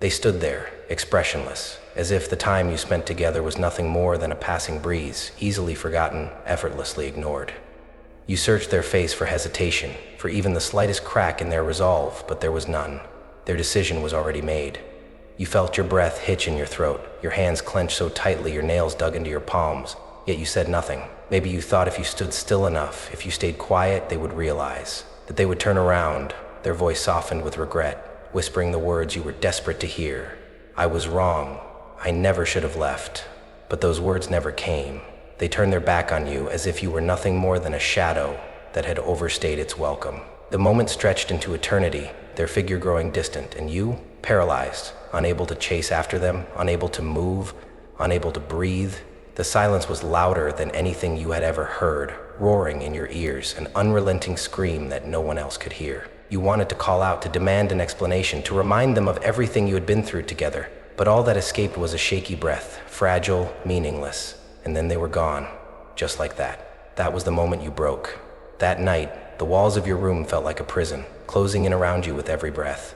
They stood there, expressionless, as if the time you spent together was nothing more than a passing breeze, easily forgotten, effortlessly ignored. You searched their face for hesitation, for even the slightest crack in their resolve, but there was none. Their decision was already made. You felt your breath hitch in your throat, your hands clenched so tightly your nails dug into your palms, yet you said nothing. Maybe you thought if you stood still enough, if you stayed quiet, they would realize, that they would turn around, their voice softened with regret, whispering the words you were desperate to hear. I was wrong. I never should have left. But those words never came. They turned their back on you as if you were nothing more than a shadow that had overstayed its welcome. The moment stretched into eternity, their figure growing distant, and you, paralyzed, unable to chase after them, unable to move, unable to breathe. The silence was louder than anything you had ever heard, roaring in your ears, an unrelenting scream that no one else could hear. You wanted to call out, to demand an explanation, to remind them of everything you had been through together, but all that escaped was a shaky breath, fragile, meaningless, and then they were gone, just like that. That was the moment you broke. That night, the walls of your room felt like a prison, closing in around you with every breath.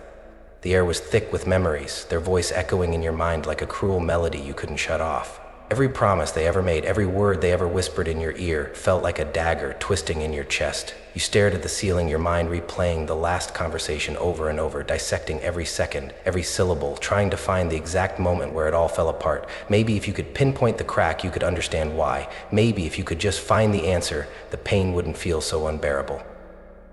The air was thick with memories, their voice echoing in your mind like a cruel melody you couldn't shut off. Every promise they ever made, every word they ever whispered in your ear, felt like a dagger twisting in your chest. You stared at the ceiling, your mind replaying the last conversation over and over, dissecting every second, every syllable, trying to find the exact moment where it all fell apart. Maybe if you could pinpoint the crack, you could understand why. Maybe if you could just find the answer, the pain wouldn't feel so unbearable.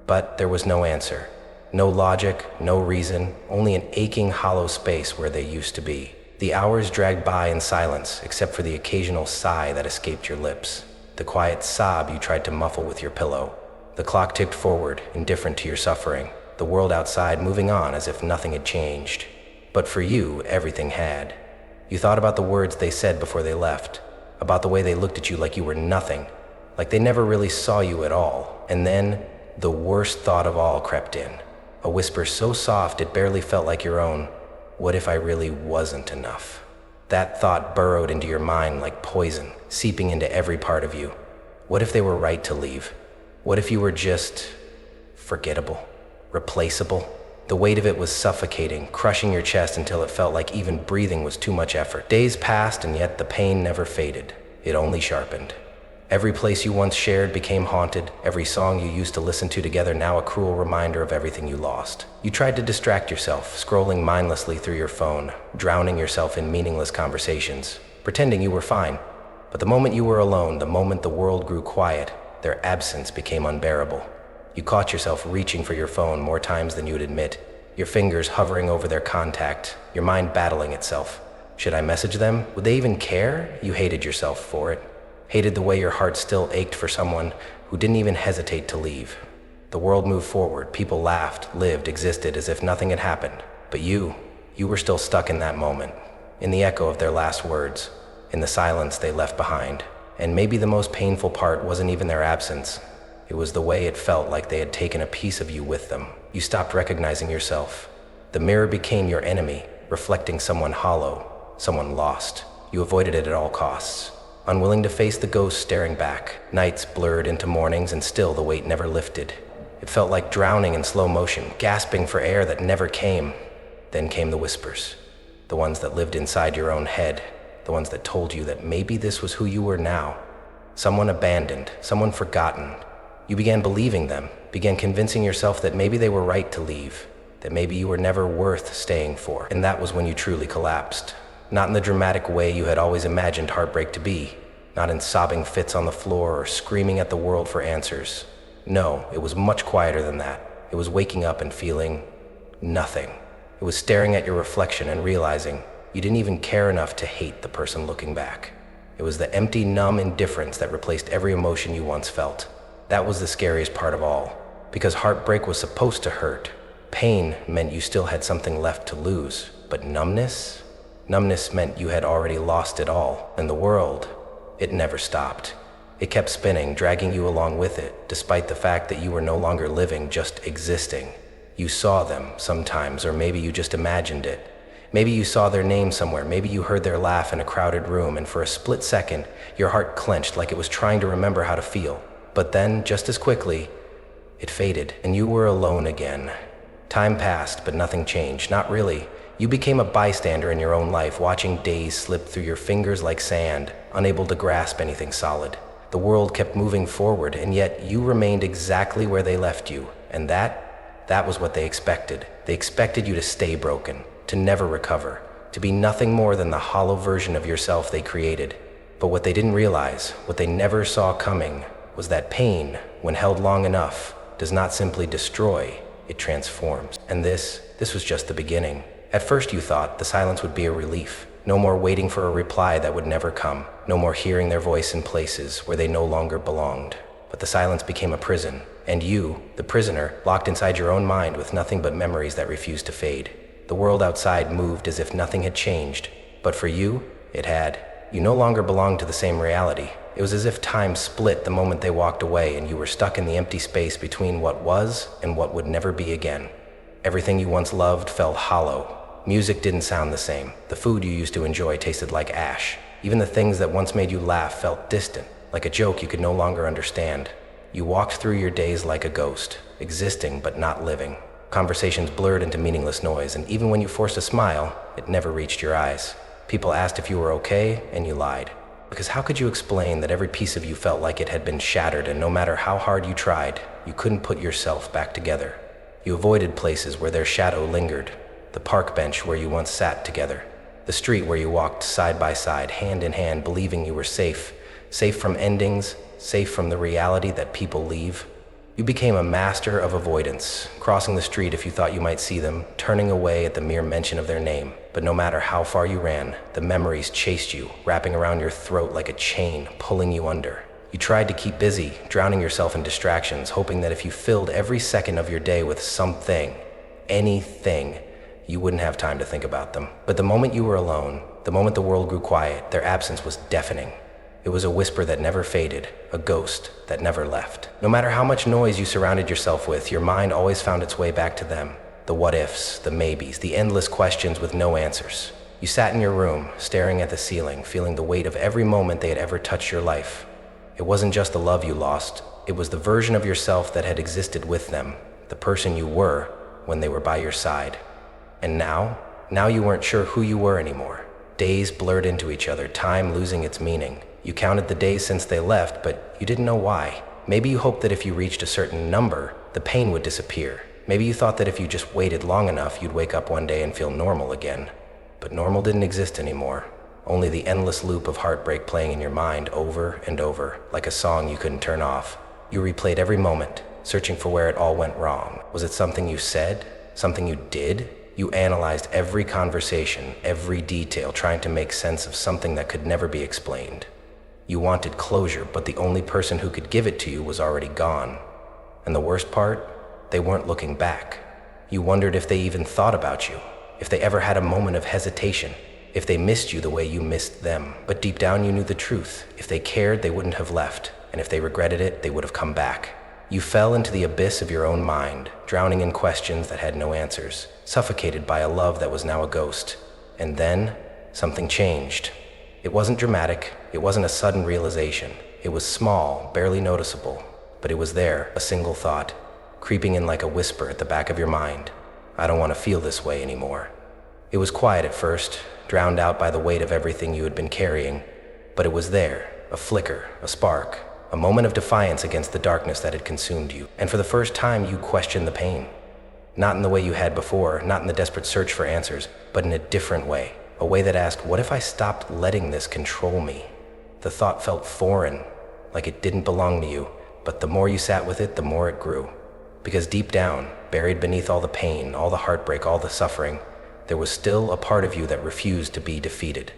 But there was no answer. No logic, no reason, only an aching, hollow space where they used to be. The hours dragged by in silence, except for the occasional sigh that escaped your lips, the quiet sob you tried to muffle with your pillow. The clock ticked forward, indifferent to your suffering, the world outside moving on as if nothing had changed. But for you, everything had. You thought about the words they said before they left, about the way they looked at you like you were nothing, like they never really saw you at all. And then, the worst thought of all crept in, a whisper so soft it barely felt like your own. What if I really wasn't enough? That thought burrowed into your mind like poison, seeping into every part of you. What if they were right to leave? What if you were just forgettable, replaceable? The weight of it was suffocating, crushing your chest until it felt like even breathing was too much effort. Days passed, and yet the pain never faded. It only sharpened. Every place you once shared became haunted, every song you used to listen to together now a cruel reminder of everything you lost. You tried to distract yourself, scrolling mindlessly through your phone, drowning yourself in meaningless conversations, pretending you were fine. But the moment you were alone, the moment the world grew quiet, their absence became unbearable. You caught yourself reaching for your phone more times than you'd admit, your fingers hovering over their contact, your mind battling itself. Should I message them? Would they even care? You hated yourself for it. Hated the way your heart still ached for someone who didn't even hesitate to leave. The world moved forward, people laughed, lived, existed as if nothing had happened. But you were still stuck in that moment, in the echo of their last words, in the silence they left behind. And maybe the most painful part wasn't even their absence. It was the way it felt like they had taken a piece of you with them. You stopped recognizing yourself. The mirror became your enemy, reflecting someone hollow, someone lost. You avoided it at all costs, unwilling to face the ghost staring back. Nights blurred into mornings, and still the weight never lifted. It felt like drowning in slow motion, gasping for air that never came. Then came the whispers, the ones that lived inside your own head, the ones that told you that maybe this was who you were now. Someone abandoned, someone forgotten. You began believing them, began convincing yourself that maybe they were right to leave, that maybe you were never worth staying for. And that was when you truly collapsed. Not in the dramatic way you had always imagined heartbreak to be, not in sobbing fits on the floor or screaming at the world for answers. No, it was much quieter than that. It was waking up and feeling nothing. It was staring at your reflection and realizing you didn't even care enough to hate the person looking back. It was the empty, numb indifference that replaced every emotion you once felt. That was the scariest part of all, because heartbreak was supposed to hurt. Pain meant you still had something left to lose, but numbness meant you had already lost it all, and the world, it never stopped. It kept spinning, dragging you along with it, despite the fact that you were no longer living, just existing. You saw them sometimes, or maybe you just imagined it. Maybe you saw their name somewhere, maybe you heard their laugh in a crowded room, and for a split second, your heart clenched like it was trying to remember how to feel. But then, just as quickly, it faded, and you were alone again. Time passed, but nothing changed. Not really. You became a bystander in your own life, watching days slip through your fingers like sand, unable to grasp anything solid. The world kept moving forward, and yet you remained exactly where they left you, and that was what they expected. They expected you to stay broken, to never recover, to be nothing more than the hollow version of yourself they created. But what they didn't realize, what they never saw coming, was that pain, when held long enough, does not simply destroy, it transforms. And this was just the beginning. At first you thought the silence would be a relief. No more waiting for a reply that would never come. No more hearing their voice in places where they no longer belonged. But the silence became a prison, and you, the prisoner, locked inside your own mind with nothing but memories that refused to fade. The world outside moved as if nothing had changed, but for you, it had. You no longer belonged to the same reality. It was as if time split the moment they walked away, and you were stuck in the empty space between what was and what would never be again. Everything you once loved felt hollow. Music didn't sound the same. The food you used to enjoy tasted like ash. Even the things that once made you laugh felt distant, like a joke you could no longer understand. You walked through your days like a ghost, existing but not living. Conversations blurred into meaningless noise, and even when you forced a smile, it never reached your eyes. People asked if you were okay, and you lied. Because how could you explain that every piece of you felt like it had been shattered, and no matter how hard you tried, you couldn't put yourself back together? You avoided places where their shadow lingered. The park bench where you once sat together. The street where you walked side by side, hand in hand, believing you were safe. Safe from endings, safe from the reality that people leave. You became a master of avoidance, crossing the street if you thought you might see them, turning away at the mere mention of their name. But no matter how far you ran, the memories chased you, wrapping around your throat like a chain, pulling you under. You tried to keep busy, drowning yourself in distractions, hoping that if you filled every second of your day with something, anything, you wouldn't have time to think about them. But the moment you were alone, the moment the world grew quiet, their absence was deafening. It was a whisper that never faded, a ghost that never left. No matter how much noise you surrounded yourself with, your mind always found its way back to them. The what-ifs, the maybes, the endless questions with no answers. You sat in your room, staring at the ceiling, feeling the weight of every moment they had ever touched your life. It wasn't just the love you lost, it was the version of yourself that had existed with them, the person you were when they were by your side. And now you weren't sure who you were anymore. Days blurred into each other, time losing its meaning. You counted the days since they left, but you didn't know why. Maybe you hoped that if you reached a certain number, the pain would disappear. Maybe you thought that if you just waited long enough, you'd wake up one day and feel normal again. But normal didn't exist anymore. Only the endless loop of heartbreak playing in your mind over and over, like a song you couldn't turn off. You replayed every moment, searching for where it all went wrong. Was it something you said? Something you did? You analyzed every conversation, every detail, trying to make sense of something that could never be explained. You wanted closure, but the only person who could give it to you was already gone. And the worst part? They weren't looking back. You wondered if they even thought about you, if they ever had a moment of hesitation, if they missed you the way you missed them. But deep down you knew the truth. If they cared, they wouldn't have left, and if they regretted it, they would have come back. You fell into the abyss of your own mind, drowning in questions that had no answers, suffocated by a love that was now a ghost. And then, something changed. It wasn't dramatic, it wasn't a sudden realization. It was small, barely noticeable, but it was there, a single thought, creeping in like a whisper at the back of your mind. I don't want to feel this way anymore. It was quiet at first, drowned out by the weight of everything you had been carrying, but it was there, a flicker, a spark, a moment of defiance against the darkness that had consumed you. And for the first time, you questioned the pain. Not in the way you had before, not in the desperate search for answers, but in a different way. A way that asked, what if I stopped letting this control me? The thought felt foreign, like it didn't belong to you, but the more you sat with it, the more it grew. Because deep down, buried beneath all the pain, all the heartbreak, all the suffering, there was still a part of you that refused to be defeated.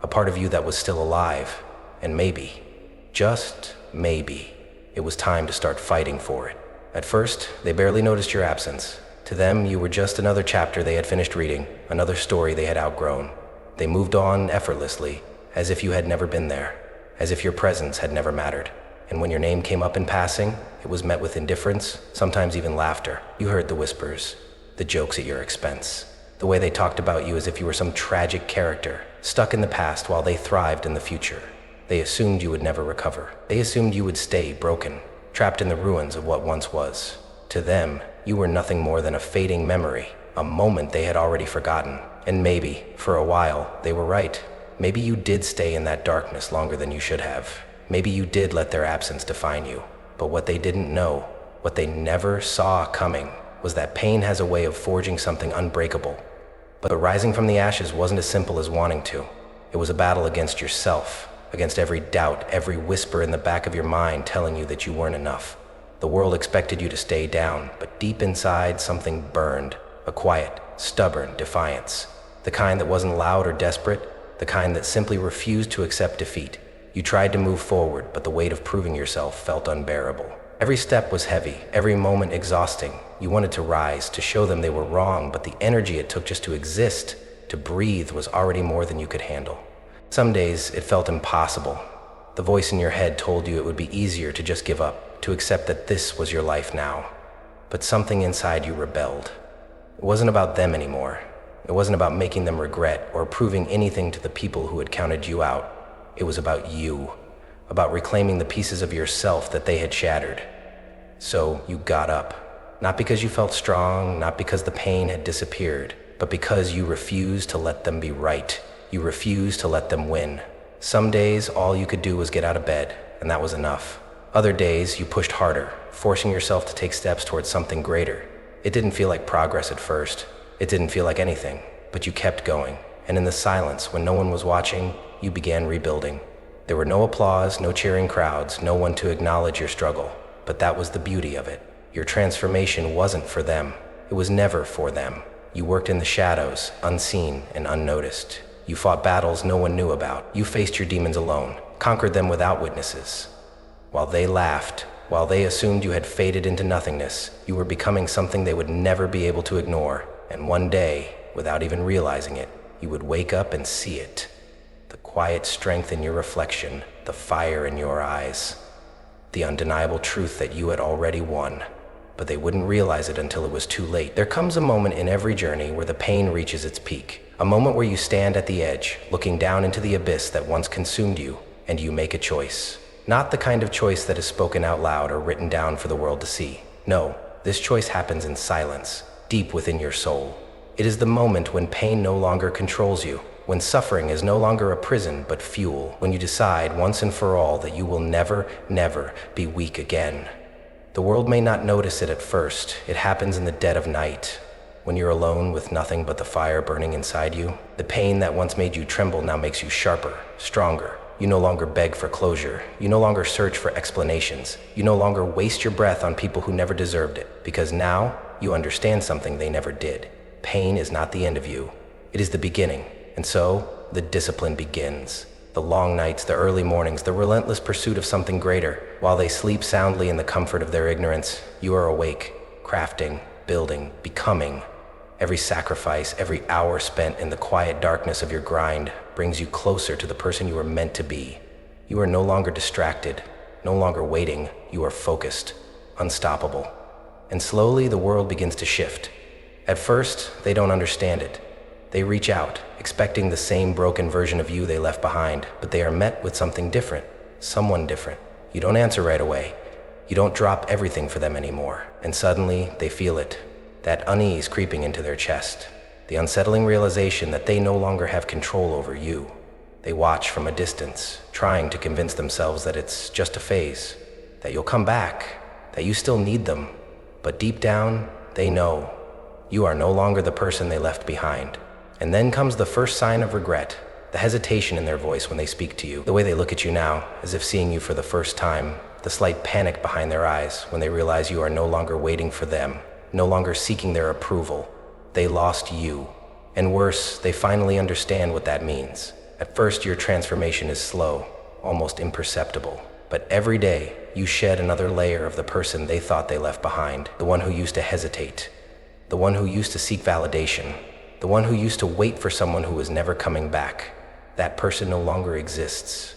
A part of you that was still alive, and maybe, just maybe, it was time to start fighting for it. At first, they barely noticed your absence. To them, you were just another chapter they had finished reading, another story they had outgrown. They moved on effortlessly, as if you had never been there, as if your presence had never mattered. And when your name came up in passing, it was met with indifference, sometimes even laughter. You heard the whispers, the jokes at your expense, the way they talked about you as if you were some tragic character, stuck in the past while they thrived in the future. They assumed you would never recover. They assumed you would stay broken, trapped in the ruins of what once was. To them, you were nothing more than a fading memory, a moment they had already forgotten. And maybe, for a while, they were right. Maybe you did stay in that darkness longer than you should have. Maybe you did let their absence define you. But what they didn't know, what they never saw coming, was that pain has a way of forging something unbreakable. But rising from the ashes wasn't as simple as wanting to. It was a battle against yourself, against every doubt, every whisper in the back of your mind telling you that you weren't enough. The world expected you to stay down, but deep inside something burned, a quiet, stubborn defiance. The kind that wasn't loud or desperate, the kind that simply refused to accept defeat. You tried to move forward, but the weight of proving yourself felt unbearable. Every step was heavy, every moment exhausting. You wanted to rise, to show them they were wrong, but the energy it took just to exist, to breathe, was already more than you could handle. Some days it felt impossible. The voice in your head told you it would be easier to just give up, to accept that this was your life now. But something inside you rebelled. It wasn't about them anymore. It wasn't about making them regret or proving anything to the people who had counted you out. It was about you, about reclaiming the pieces of yourself that they had shattered. So you got up, not because you felt strong, not because the pain had disappeared, but because you refused to let them be right. You refused to let them win. Some days, all you could do was get out of bed, and that was enough. Other days, you pushed harder, forcing yourself to take steps towards something greater. It didn't feel like progress at first. It didn't feel like anything, but you kept going. And in the silence, when no one was watching, you began rebuilding. There were no applause, no cheering crowds, no one to acknowledge your struggle. But that was the beauty of it. Your transformation wasn't for them. It was never for them. You worked in the shadows, unseen and unnoticed. You fought battles no one knew about. You faced your demons alone, conquered them without witnesses. While they laughed, while they assumed you had faded into nothingness, you were becoming something they would never be able to ignore. And one day, without even realizing it, you would wake up and see it. The quiet strength in your reflection, the fire in your eyes, the undeniable truth that you had already won. But they wouldn't realize it until it was too late. There comes a moment in every journey where the pain reaches its peak. A moment where you stand at the edge, looking down into the abyss that once consumed you, and you make a choice. Not the kind of choice that is spoken out loud or written down for the world to see. No, this choice happens in silence, deep within your soul. It is the moment when pain no longer controls you, when suffering is no longer a prison but fuel, when you decide once and for all that you will never, never be weak again. The world may not notice it at first. It happens in the dead of night, when you're alone with nothing but the fire burning inside you. The pain that once made you tremble now makes you sharper, stronger. You no longer beg for closure. You no longer search for explanations. You no longer waste your breath on people who never deserved it, because now you understand something they never did. Pain is not the end of you. It is the beginning. And so, the discipline begins. The long nights, the early mornings, the relentless pursuit of something greater. While they sleep soundly in the comfort of their ignorance, you are awake, crafting, building, becoming. Every sacrifice, every hour spent in the quiet darkness of your grind brings you closer to the person you were meant to be. You are no longer distracted, no longer waiting. You are focused, unstoppable. And slowly the world begins to shift. At first, they don't understand it. They reach out, expecting the same broken version of you they left behind, but they are met with something different, someone different. You don't answer right away. You don't drop everything for them anymore. And suddenly, they feel it, that unease creeping into their chest, the unsettling realization that they no longer have control over you. They watch from a distance, trying to convince themselves that it's just a phase, that you'll come back, that you still need them. But deep down, they know you are no longer the person they left behind. And then comes the first sign of regret, the hesitation in their voice when they speak to you, the way they look at you now, as if seeing you for the first time, the slight panic behind their eyes when they realize you are no longer waiting for them, no longer seeking their approval. They lost you. And worse, they finally understand what that means. At first, your transformation is slow, almost imperceptible. But every day, you shed another layer of the person they thought they left behind, the one who used to hesitate, the one who used to seek validation, the one who used to wait for someone who was never coming back. That person no longer exists.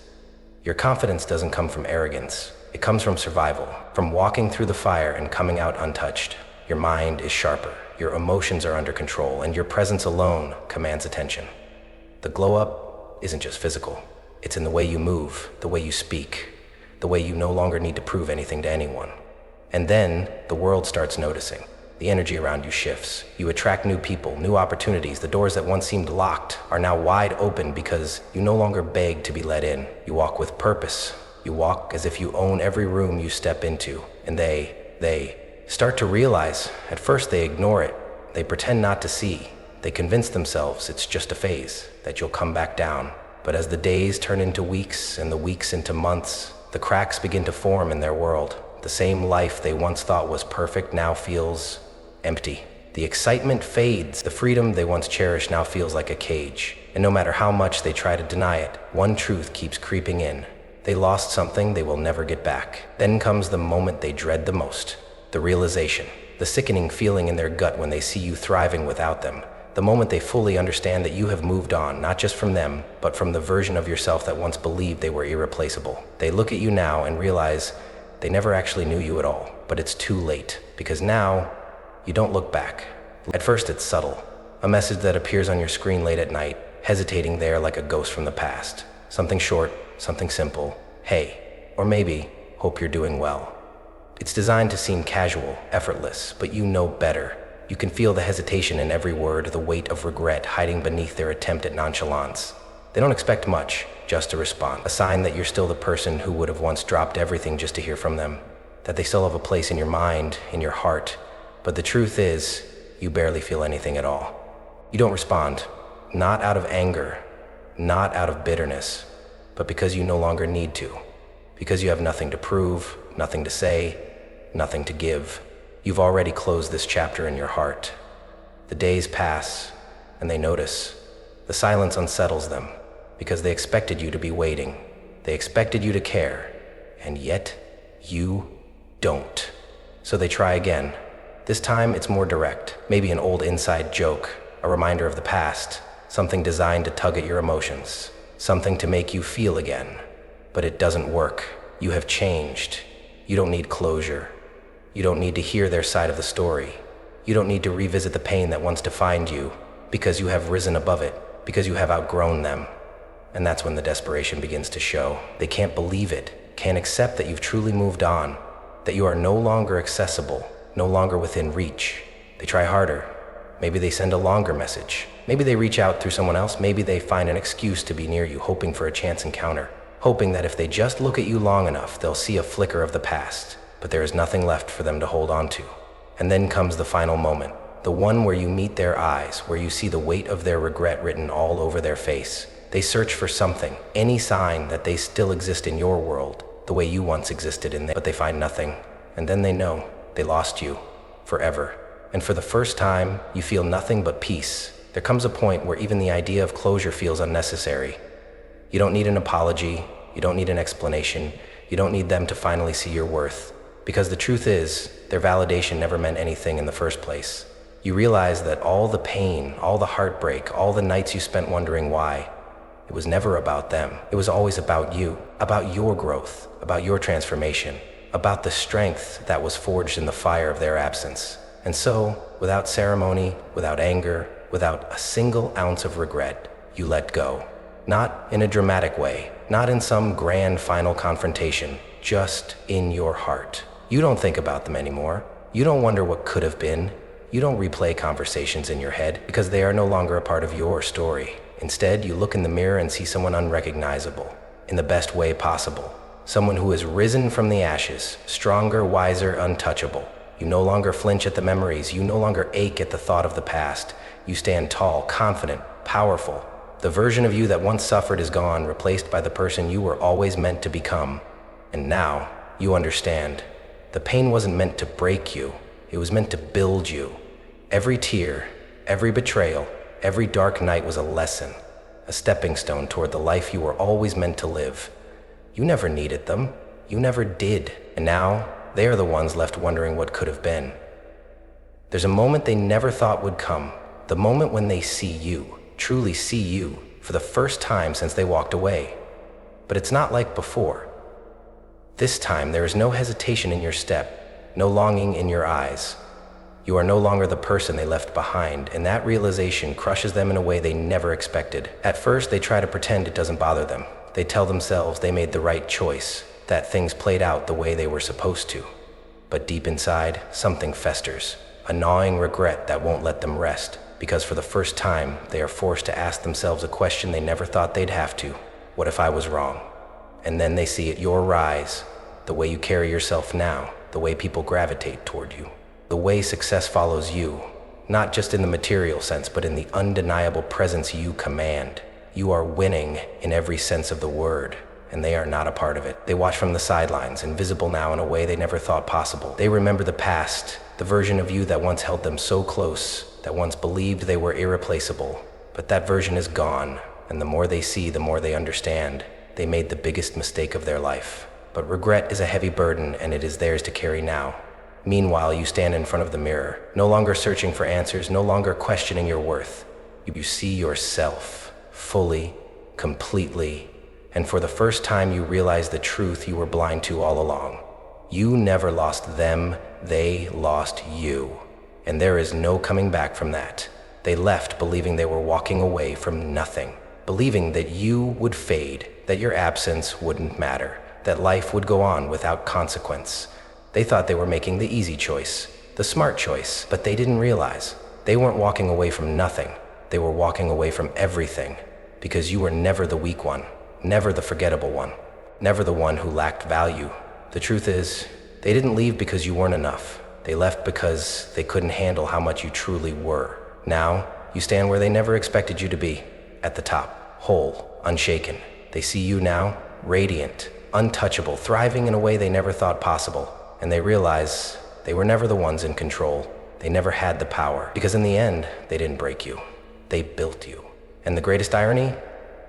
Your confidence doesn't come from arrogance. It comes from survival, from walking through the fire and coming out untouched. Your mind is sharper, your emotions are under control, and your presence alone commands attention. The glow up isn't just physical. It's in the way you move, the way you speak, the way you no longer need to prove anything to anyone. And then the world starts noticing. The energy around you shifts. You attract new people, new opportunities. The doors that once seemed locked are now wide open because you no longer beg to be let in. You walk with purpose. You walk as if you own every room you step into. And they start to realize. At first they ignore it. They pretend not to see. They convince themselves it's just a phase, that you'll come back down. But as the days turn into weeks and the weeks into months, the cracks begin to form in their world. The same life they once thought was perfect now feels empty. The excitement fades. The freedom they once cherished now feels like a cage. And no matter how much they try to deny it, one truth keeps creeping in. They lost something they will never get back. Then comes the moment they dread the most. The realization. The sickening feeling in their gut when they see you thriving without them. The moment they fully understand that you have moved on, not just from them, but from the version of yourself that once believed they were irreplaceable. They look at you now and realize they never actually knew you at all. But it's too late, because now you don't look back. At first it's subtle. A message that appears on your screen late at night, hesitating there like a ghost from the past. Something short, something simple. Hey, or maybe, hope you're doing well. It's designed to seem casual, effortless, but you know better. You can feel the hesitation in every word, the weight of regret hiding beneath their attempt at nonchalance. They don't expect much, just a response. A sign that you're still the person who would have once dropped everything just to hear from them. That they still have a place in your mind, in your heart. But the truth is, you barely feel anything at all. You don't respond, not out of anger, not out of bitterness, but because you no longer need to. Because you have nothing to prove, nothing to say, nothing to give. You've already closed this chapter in your heart. The days pass, and they notice. The silence unsettles them, because they expected you to be waiting. They expected you to care, and yet you don't. So they try again. This time it's more direct, maybe an old inside joke, a reminder of the past, something designed to tug at your emotions, something to make you feel again. But it doesn't work. You have changed. You don't need closure. You don't need to hear their side of the story. You don't need to revisit the pain that once defined you, because you have risen above it, because you have outgrown them. And that's when the desperation begins to show. They can't believe it, can't accept that you've truly moved on, that you are no longer accessible, no longer within reach. They try harder. Maybe they send a longer message. Maybe they reach out through someone else. Maybe they find an excuse to be near you, hoping for a chance encounter, hoping that if they just look at you long enough, they'll see a flicker of the past. But there is nothing left for them to hold on to. And then comes the final moment, the one where you meet their eyes, where you see the weight of their regret written all over their face. They search for something, any sign that they still exist in your world, the way you once existed in theirs, but they find nothing. And then they know they lost you forever. And for the first time, you feel nothing but peace. There comes a point where even the idea of closure feels unnecessary. You don't need an apology. You don't need an explanation. You don't need them to finally see your worth. Because the truth is, their validation never meant anything in the first place. You realize that all the pain, all the heartbreak, all the nights you spent wondering why, it was never about them. It was always about you, about your growth, about your transformation, about the strength that was forged in the fire of their absence. And so, without ceremony, without anger, without a single ounce of regret, you let go. Not in a dramatic way, not in some grand final confrontation, just in your heart. You don't think about them anymore. You don't wonder what could have been. You don't replay conversations in your head because they are no longer a part of your story. Instead, you look in the mirror and see someone unrecognizable, in the best way possible. Someone who has risen from the ashes, stronger, wiser, untouchable. You no longer flinch at the memories. You no longer ache at the thought of the past. You stand tall, confident, powerful. The version of you that once suffered is gone, replaced by the person you were always meant to become. And now, you understand. The pain wasn't meant to break you. It was meant to build you. Every tear, every betrayal, every dark night was a lesson, a stepping stone toward the life you were always meant to live. You never needed them. You never did. And now, they are the ones left wondering what could have been. There's a moment they never thought would come. The moment when they see you, truly see you, for the first time since they walked away. But it's not like before. This time, there is no hesitation in your step, no longing in your eyes. You are no longer the person they left behind, and that realization crushes them in a way they never expected. At first, they try to pretend it doesn't bother them. They tell themselves they made the right choice, that things played out the way they were supposed to. But deep inside, something festers. a gnawing regret that won't let them rest, because for the first time, they are forced to ask themselves a question they never thought they'd have to. What if I was wrong? And then they see it, your rise, the way you carry yourself now, the way people gravitate toward you, the way success follows you, not just in the material sense, but in the undeniable presence you command. You are winning in every sense of the word, and they are not a part of it. They watch from the sidelines, invisible now in a way they never thought possible. They remember the past, the version of you that once held them so close, that once believed they were irreplaceable. But that version is gone, and the more they see, the more they understand. They made the biggest mistake of their life. But regret is a heavy burden, and it is theirs to carry now. Meanwhile, you stand in front of the mirror, no longer searching for answers, no longer questioning your worth. You see yourself fully, completely, and for the first time you realize the truth you were blind to all along. You never lost them, they lost you. And there is no coming back from that. They left believing they were walking away from nothing, believing that you would fade, that your absence wouldn't matter, that life would go on without consequence. They thought they were making the easy choice, the smart choice, but they didn't realize. They weren't walking away from nothing. They were walking away from everything, because you were never the weak one, never the forgettable one, never the one who lacked value. The truth is, they didn't leave because you weren't enough. They left because they couldn't handle how much you truly were. Now, you stand where they never expected you to be, at the top, whole, unshaken. They see you now, radiant, untouchable, thriving in a way they never thought possible. And they realize they were never the ones in control. They never had the power, because in the end, they didn't break you. They built you. And the greatest irony?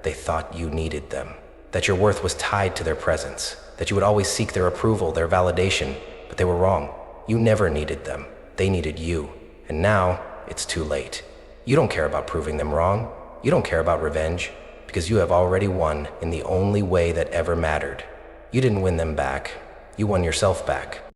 They thought you needed them, that your worth was tied to their presence, that you would always seek their approval, their validation, but they were wrong. You never needed them. They needed you. And now, it's too late. You don't care about proving them wrong. You don't care about revenge, because you have already won in the only way that ever mattered. You didn't win them back. You won yourself back.